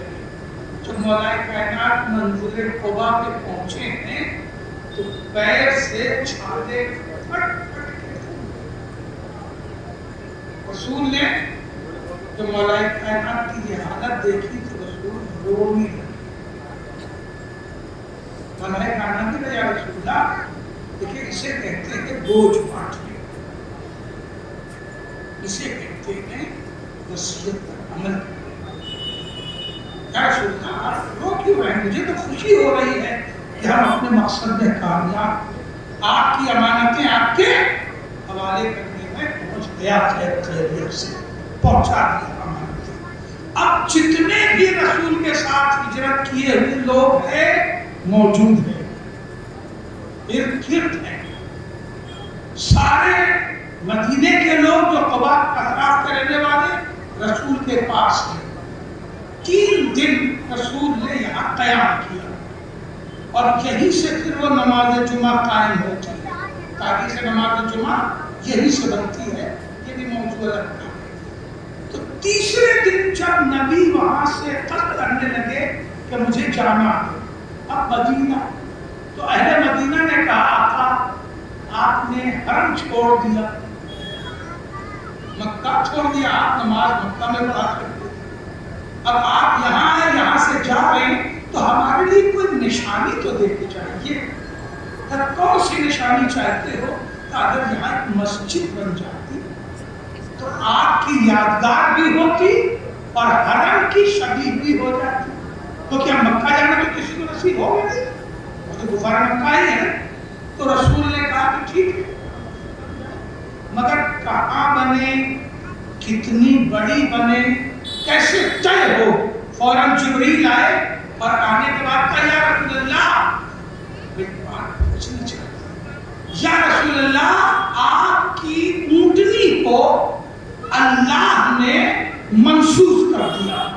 جب مولا کائنات منزل قبا پہ پہنچے ہیں تو پیر سے چھالے پھٹ پھٹ کے رسول نے جب مولا کائنات کی یہ حالت دیکھی تو رسول رونے لگے. مولا کائنات نے یا رسول اللہ، دیکھیں اسے کہتے ہیں بوجھ بانٹنے، اسے کہتے ہیں وصیت پر عمل. یا رسول اللہ آپ رو کیوں رہے ہیں؟ مجھے تو خوشی ہو رہی ہے کہ ہم اپنے مقصد میں کامیاب، آپ کی امانتیں آپ کے حوالے کرنے میں پہنچ گیا، خیریت سے پہنچا دیا امانتیں. اب جتنے بھی رسول کے ساتھ ہجرت کیے ہوئے لوگ ہیں موجود ہیں، ارد گرد ہیں. سارے مدینے کے لوگ جو قبا اطراف کے رہنے والے رسول کے پاس ہیں. 3 دن رسول نے یہاں قیام کیا، اور یہیں سے پھر وہ نماز جمعہ قائم ہوتی ہے. تاریخ نماز جمعہ یہی سے بنتی ہے، یہ بھی موضوع رکھنا ہے۔ تو تیسرے دن جب نبی وہاں سے قصد کرنے لگے کہ مجھے جانا ہے اب مدینہ، تو اہل مدینہ نے کہا آقا آپ نے حرم چھوڑ دیا، مکہ چھوڑ دیا، آپ نماز مکہ میں پڑھا کرتے، اب آپ یہاں آئے، یہاں سے جا رہے ہیں، تو ہمارے لیے کوئی نشانی تو دیکھنی چاہیے۔ کون سی نشانی چاہتے ہو؟ کہ اگر یہاں ایک مسجد بن جاتی تو آپ کی یادگار بھی ہوتی اور حرم کی شبیہ بھی ہو جاتی، کیونکہ ہم مکہ جانا تو کسی کو نصیب ہوگا نہیں، وہ تو غفار مکہ ہی ہے۔ تو رسول نے کہا کہ ٹھیک ہے، مگر کہاں بنے، کتنی بڑی بنے، کیسے طے ہو؟ فوراً جبریل آئے اور آنے کے بعد کہا یا رسول اللہ، بات پوچھنی چاہیے، یا رسول اللہ آپ کی اونٹنی کو اللہ نے منسوخ کر دیا،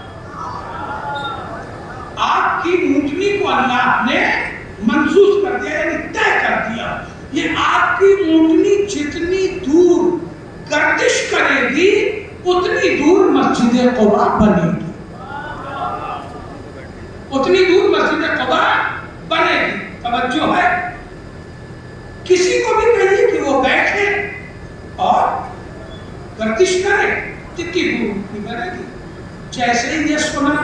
آپ کی اونٹنی کو اللہ نے منسوخ کر دیا، یعنی طے کر دیا، یہ آپ کی اونٹنی جتنی دور گردش کرے گی اتنی دور مسجد قباء بنے گی، اتنی دور مسجد قباء بنے گی۔ توجہ ہے، کسی کو بھی کہیے کہ وہ بیٹھے اور گردش کرے، کتنی دور بنے گی۔ جیسے ہی یہ سنا،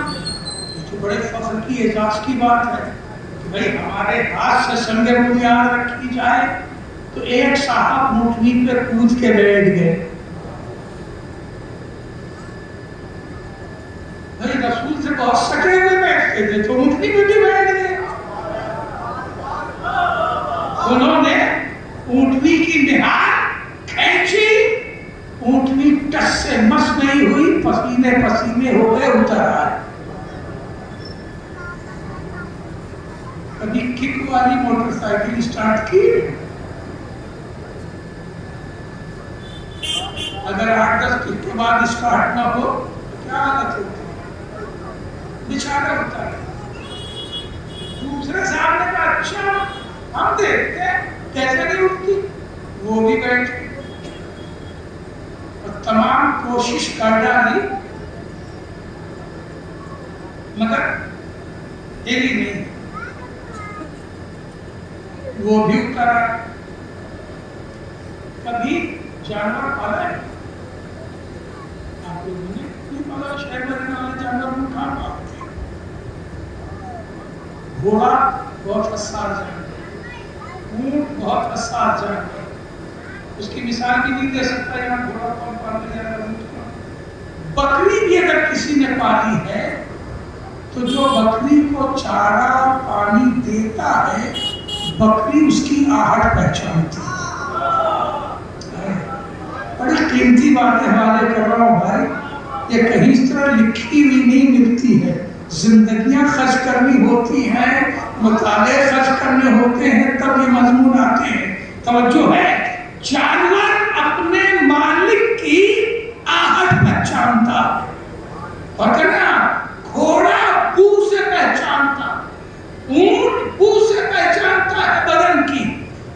یہ تو بڑے فخر کی اعزاز کی بات ہے کہ بھئی ہمارے ہاتھ سے سنگ بنیاد رکھی جائے، تو ایک صاحب اونٹنی پہ کود کے بیٹھ گئے۔ بھئی رسول سے بہت سکے ہوئے بیٹھتے تھے، تو اونٹنی پہ بھی بیٹھ گئے۔ انہوں نے اونٹنی کی نہار کھینچی، اونٹنی ٹس سے مس نہیں ہوئی، پسینے پسینے ہو گئے، اتر آئے۔ کبھی کک والی موٹر سائیکل اسٹارٹ کی؟ اگر 8-10 کک کے بعد اسٹارٹ نہ ہو تو کیا حالت ہوتی ہے؟ بیچارہ ہوتا ہے۔ دوسرے صاحب نے کہا اچھا ہم دیکھتے ہیں کیسے نہیں اٹھتی، وہ بھی بیٹھے اور تمام کوشش کر ڈالی مگر ہلی نہیں، وہ بھی اتر آئے۔ کبھی جانور پالا ہے آپ لوگوں نے؟ نہیں پالا، شہر میں رہنے والے جانور میں کہاں پالتے ہیں؟ گھوڑا بہت حساس جانور، اونٹ بہت حساس جانور، اس کی مثال بھی نہیں دے سکتا یہاں گھوڑا کون پالنے جا رہا ہے۔ بکری بھی اگر کسی نے پالی ہے تو جو بکری کو چارہ پانی دیتا ہے، بکری اس کی آہٹ پہچانتی ہے۔ بڑی قیمتی باتیں حوالے کر رہا ہوں بھائی، یہ کہیں اس طرح لکھی ہوئی نہیں ملتی ہے، زندگیاں خرچ کرنی ہوتی ہیں، مطالعے خرچ کرنے ہوتے ہیں، تب یہ مضمون آتے ہیں۔ توجہ ہے، جانور اپنے مالک کی آہٹ پہچانتا ہے، اور کہنا گھوڑا بو سے پہچانتا، اونٹ بو سے پہچانتا ہے بدن کی،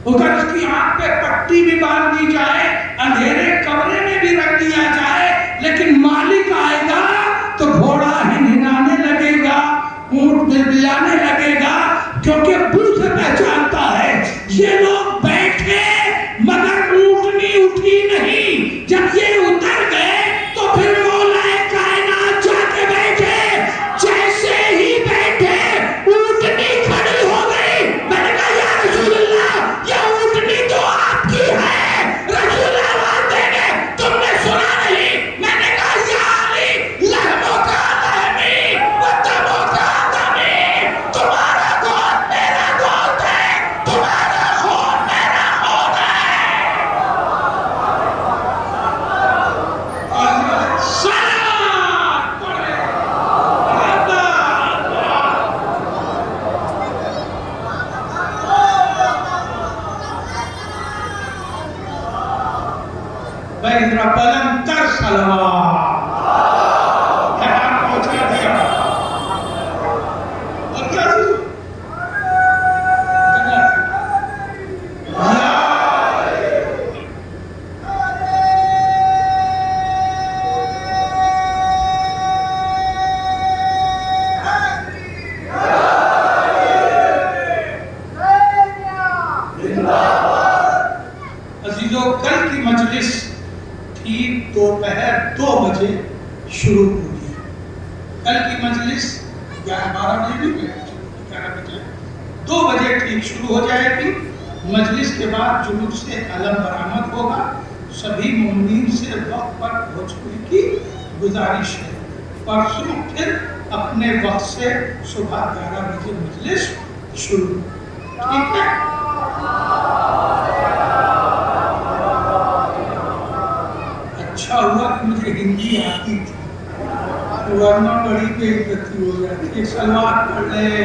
اگر اس کی آنکھ پہ پٹی بھی باندھ دی جائے، اندھیرے کمرے میں بھی رکھ دیا جائے، لیکن مالک آئے گا تو گھوڑا ہنہنانے لگے گا، اونٹ بلبلانے لگے گا، کیونکہ بو سے پہچانتا ہے۔ یہ لوگ بیٹھے مگر اونٹنی اٹھی نہیں، جب یہ اتر گئے تو پھر مولا کائنات جا کے بیٹھے، جیسے ہی بیٹھے اونٹنی کھڑی ہو گئی۔ میں نے کہا یا رسول اللہ یہ اونٹنی تو آپ کی ہے۔ رسول اللہ دینے تم نے سنا نہیں؟ میں نے کہا یا علی لہموں کا لہمی و دموں کا دمی، تمہارا گوشت میرا گوشت ہے، تمہارا خون میرا خون ہے۔ صلوات پڑھے بھائی ذرا بلند تر صلوات، حیران پہنچا دیا۔ اور کیا چیز؟ عید دوپہر 2 بجے شروع ہوگی. کل کی مجلس 12 بجے بھی 11 بجے 2 بجے ٹھیک شروع ہو جائے گی. مجلس کے بعد جلوس سے علم برآمد ہوگا. سبھی مومنین سے وقت پر پہنچنے کی گزارش ہے. پرسوں پھر اپنے وقت سے صبح 11 بجے مجلس شروع. ٹھیک ہے؟ اچھا ہوا کہ مجھے ہندی آتی تھی، ورنہ بڑی بے عزتی ہو جاتی. سلوات پڑھ لے.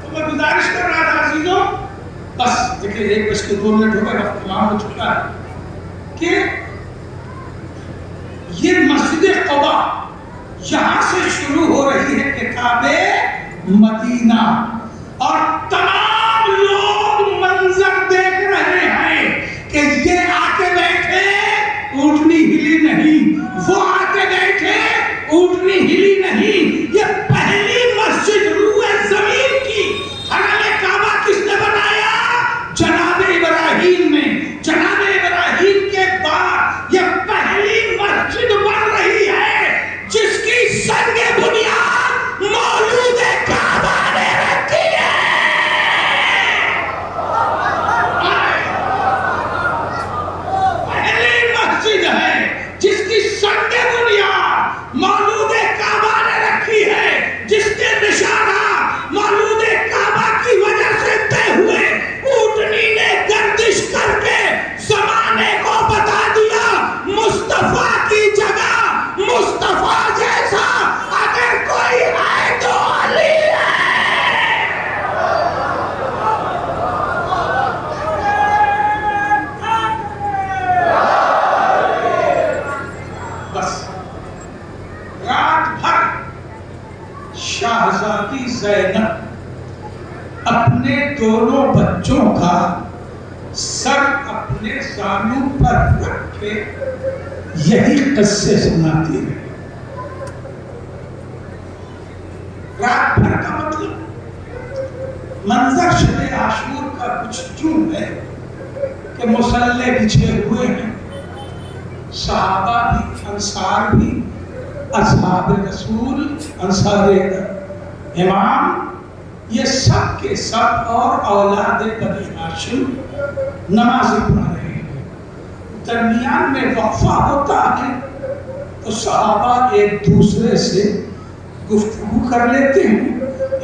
تو میں گزارش کر رہا تھا عزیزوں، بس دیکھیں 1:02 ہو گئے، وقت تمام ہو چکا ہے، کہ یہ مسجد قبا یہاں سے شروع ہو رہی ہے کتاب مدینہ، اور تمام لوگ منظر دیکھ رہے ہیں کہ یہ آ کے بیٹھے اونٹنی ہلی نہیں، وہ آ کے بیٹھے اونٹنی ہلی نہیں. یہ پہلی مسجد روئے زمین کی حرم کعبہ کس نے بنایا؟ جناب ابراہیم نے. جناب ابراہیم کے بعد یہ پہلی مسجد بن رہی ہے جس کی سنگ بنیاد مولود کعبہ نے رکھی ہے. پہلی مسجد ہے جس کی سنگ بنیاد مولود کعبہ نے رکھی ہے، جس کے نشانہ مولود کعبہ کی وجہ سے طے ہوئے. اونٹنی نے گردش کر کے زمانے کو بتا دیا مصطفیٰ کی جگہ مصطفیٰ جیسا اگر کوئی ہے تو علی ہے. بس رات بھر شہزادی زینب اپنے دونوں بچوں کا سر اپنے زانوں پر رکھ کے یہی قصے سناتی رہی. رات بھر کا مطلب منظر شب عاشور کا کچھ یوں ہے کہ مصلے بچھے ہوئے ہیں، صحابہ بھی، انصار بھی، اصحاب رسول، انصار امام، یہ سب کے سب اور اولاد بنی ہاشم نماز پڑھ رہے ہیں. درمیان میں وقفہ ہوتا ہے تو صحابہ ایک دوسرے سے گفتگو کر لیتے ہیں.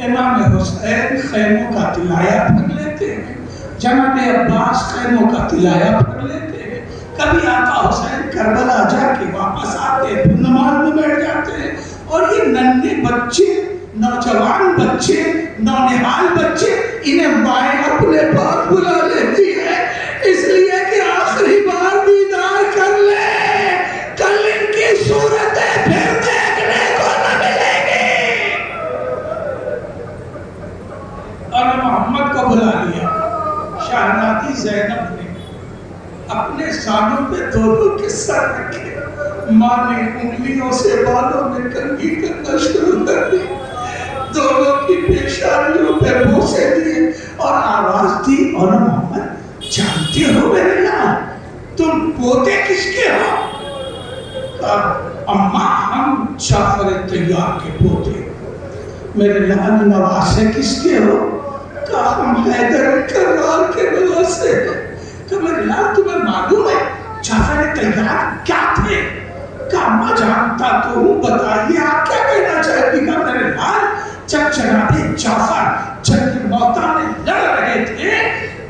امام حسین خیموں کا طلایہ پھر لیتے ہیں، جناب عباس خیموں کا طلایہ پھر لیتے ہیں. کبھی آقا حسین کربلا جا کے واپس آتے پھر نماز میں بیٹھ جاتے ہیں. اور یہ ننھے بچے، نوجوان بچے، نونہال بچے، انہیں مائیں اپنے پاس بلا لیتی ہے اس لیے کہ آخری بار دیدار کر لے، کل ان کی صورتیں پھر دیکھنے کو نہ ملے گی. اور محمد کو بلا لیا. شہزادی زینب نے اپنے سانوں پہ دونوں کے سر رکھے، ماں نے انگلیوں سے بالوں میں کنگھی کرنا شروع کر دی، دونوں کی پیشانیوں پہ بوسے دیے اور آواز دی، اور محمد جانتے ہو میرے لال تم پوتے کس کے ہو؟ کہا اماں ہم جعفر طیار کے پوتے. میرے لال نواسے کس کے ہو؟ کہا ہم حیدر کرار کے نواسے ہیں. کہ میرے لال تمہیں معلوم ہے جعفر طیار کیا تھے؟ کہا میں جانتا تو ہوں، بتائیے آپ کیا کہنا چاہتی؟ کہا میرے لال جب جناب جعفر جنگ موتا میں لڑ رہے تھے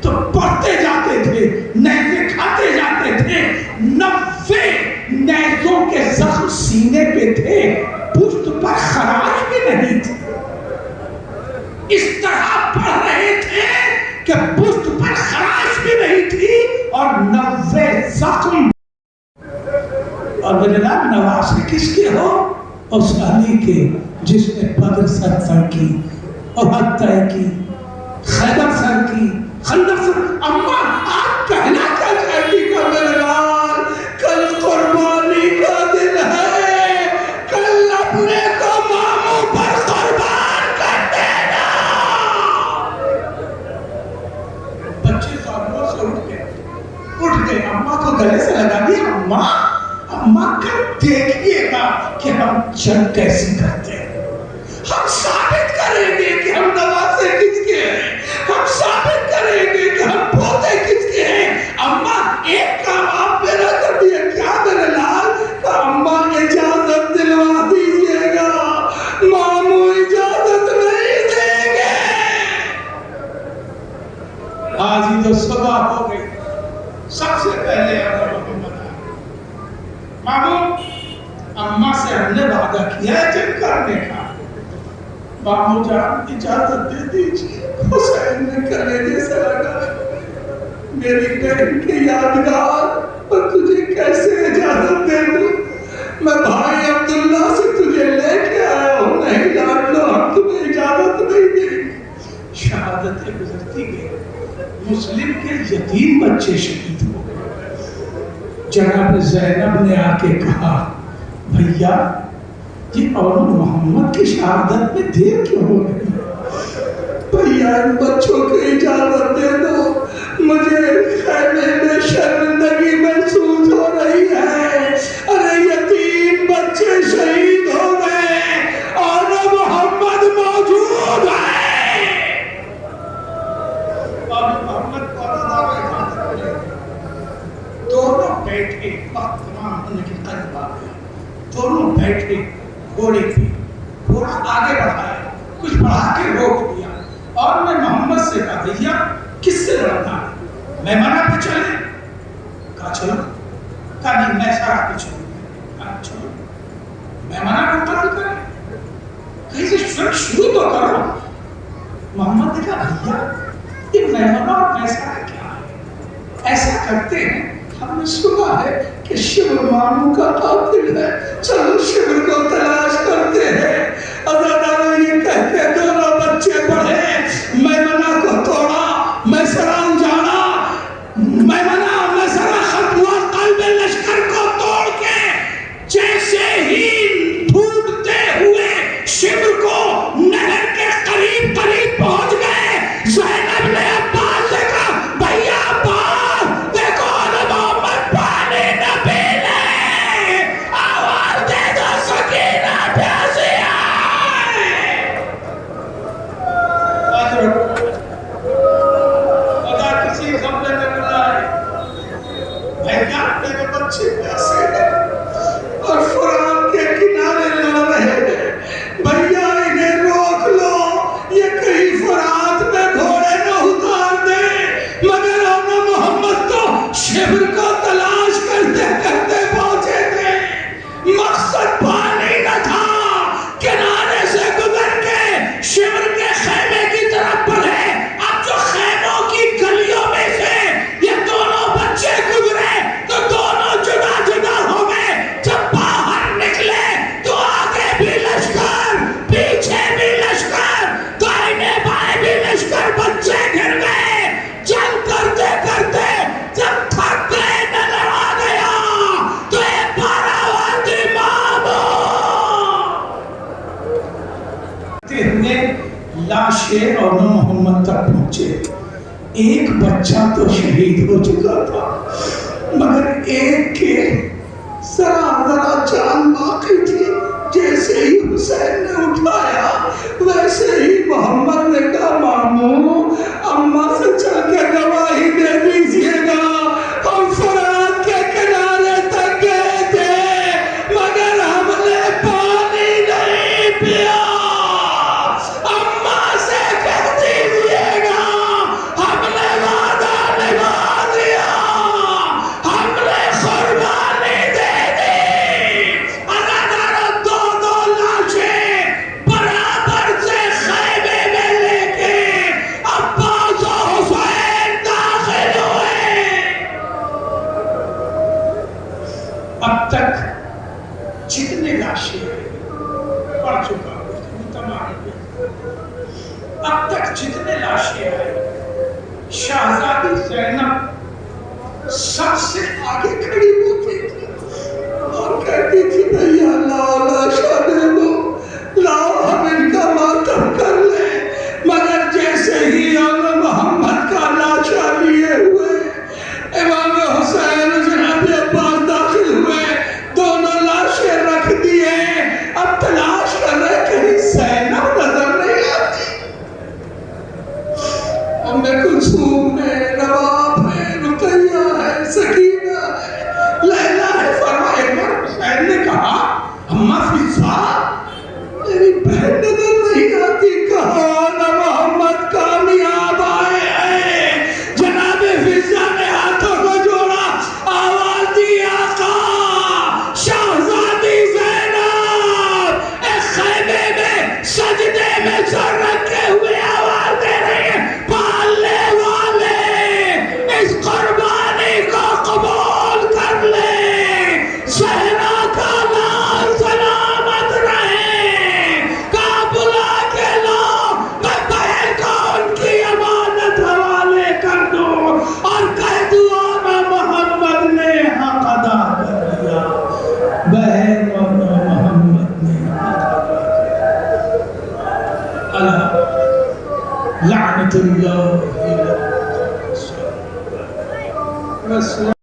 تو پڑھتے جاتے تھے، نیزے کھاتے جاتے تھے، 90 نیزوں کے زخم سینے پہ تھے، پشت پر خراش بھی نہیں تھی. اس طرح پڑھ رہے تھے کہ پشت پر خراش بھی نہیں تھی اور 90 زخم. اور میرے نام نواسے کس کے ہو؟ اس علی کے جس نے بدر سر کی، احد طے کی، خیبر سر کی، خندق سر. اماں آپ کہنا کیا چاہتی کہ میرے لال کل قربانی کا دن ہے، کل اپنے کو ماموں پر قربان کر دینا. بچے گئے، اماں کو گلے سے لگا دیا، اماں کل دیکھیے گا کہ ہم جنگ کیسی کرتے ہیں، ہم ثابت کریں گے کہ ہم نوازے کس کے ہیں، ہم ثابت کریں گے کہ ہم پوتے کس کے ہیں۔ اماں ایک کام آپ میرا کر دیا، کیا میرے لال؟ اماں اجازت دلوا دیجیے گا، ماموں اجازت نہیں دیں گے۔ آج ہی تو صبح ہو گئی، سب سے پہلے ماموں اماں سے ہم نے وعدہ کیا ہے جنگ کرنے کا، ماموں جان اجازت دے دیجیے۔ حسین نے کلیجے سے لگا، میری بہن کے یادگار پر تجھے کیسے اجازت دے دوں؟ میں بھائی عبداللہ سے تجھے لے کے آیا ہوں، نہیں لاڈ لو، ہم تمہیں اجازت نہیں دیں گے۔ شہادتیں گزرتی گئی، مسلم کے یتیم بچے شہید ہو گئے۔ جناب زینب نے آ کے کہا، بھیا یہ اور محمد کی شہادت میں دیر کیوں ہو رہی ہے؟ بھیا ان بچوں کو اجازت دے دو، مجھے خیمے میں شرمندگی محسوس ہو رہی ہے۔ ارے یتیم بچے شہید ہو گئے اور محمد موجود ہے۔ اور محمد کو اجازت ملے، دونوں بیٹھے، وقت تمام ہونے کے قریب آ گیا، دونوں بیٹھے گھوڑے پہ، گھوڑا آگے بڑھایا، کچھ بڑھا کے روک دیا، اور میں محمد سے کہا، بھیا کس سے لڑنا ہے؟ میں منع پہ چلے؟ کہا چلو، کہا نہیں میں سارا پہ چلوں، کہا چلو، میں منع کرتا نہیں کرے، کہیں سے شروع تو کرو۔ محمد نے کہا، بھیا یہ میمنہ اور میسرہ کیا ہے؟ ایسا کرتے ہیں، ہم نے سنا ہے کہ شبر ماموں کا قاتل ہے، چلو شبر کو تلاش کرتے ہیں۔ عزاداروں یہ کہہ کے دونوں بچے پڑھے، میمنہ کو توڑا، میسرہ جانا، میمنہ میسرہ خط ہوا، قلب لشکر کو توڑ کے جیسے ہی ڈھونڈتے ہوئے شبر کو نہر کے قریب قریب پہنچ گئے۔ زینب نے عباس سے کہا، بھیا عباس دیکھو محمد پانی نہ پی لے، آواز دے دو سکینہ پیاسی آئے۔ خدا کسی خبرے میں بلائے، بھیا میرے بچے پیاسے ہیں اور فرات کے کنارے لڑ رہے ہیں، بھیا انہیں روک لو، یہ کہیں فرات میں گھوڑے نہ اتار دے۔ مگر آنا محمد تو شبر کو تلاش کرتے کرتے پہنچے تھے، مقصد پانی نہ تھا، کنارے سے گزر کے شبر کے خیمے کی طرف بڑھے۔ اب جو خیموں کی گلیوں میں سے یہ دونوں بچے گزرے تو دونوں جدا جدا ہو گئے۔ جب باہر نکلے تو آگے بھی لشکر، پیچھے بھی لشکر، دائیں بائیں بھی لشکر، بچے گر گئے۔ جنگ کرتے کرتے جب تھک گئے، نظر آ گیا تو ایک باراوردی ماموں لاشیں اور محمد تک پہنچے۔ ایک بچہ تو شہید ہو چکا تھا، مگر ایک کے ذرا جان باقی تھی۔ جیسے ہی حسین نے اٹھایا ویسے ہی محمد نے کہا، ماموں اماں سے چل کے گواہی دے دیجئے گا، ہم فرات کے کنارے تک گئے تھے مگر ہم نے پانی نہیں پیا۔ اماں سے کہہ دیجئے گا ہم نے وعدہ نبھا دیا، ہم نے قربانی دے دی۔ عزاداروں دو دو لاشیں برابر سے خیمے میں لے کے عباس و حسین لعنت اللہ علیہ وسلم.